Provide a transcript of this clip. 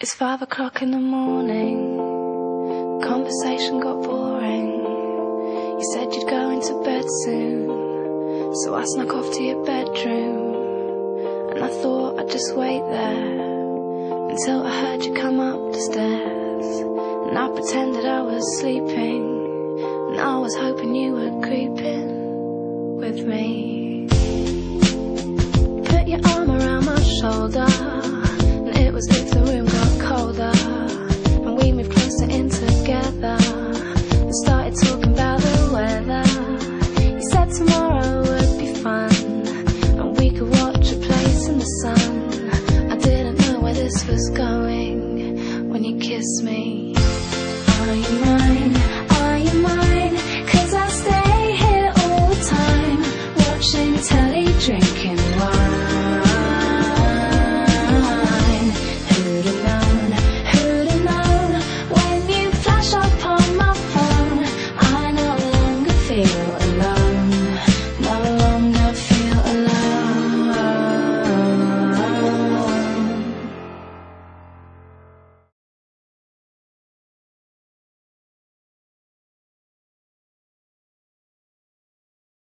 It's 5 o'clock in the morning. Conversation got boring. You said you'd go into bed soon, so I snuck off to your bedroom. And I thought I'd just wait there until I heard you come up the stairs. And I pretended I was sleeping, and I was hoping you would creep in with me. Put your arm around my shoulder, and it was if the room got colder, and we moved closer in together and started talking about the weather. You said tomorrow would be fun, and we could watch a place in the sun. I didn't know where this was going when you kissed me. Are you mine? Are you mine? 'Cause I stay here all the time, watching telly, drinking wine. Who'd have known? Who'd have known? When you flash up on my phone, I no longer feel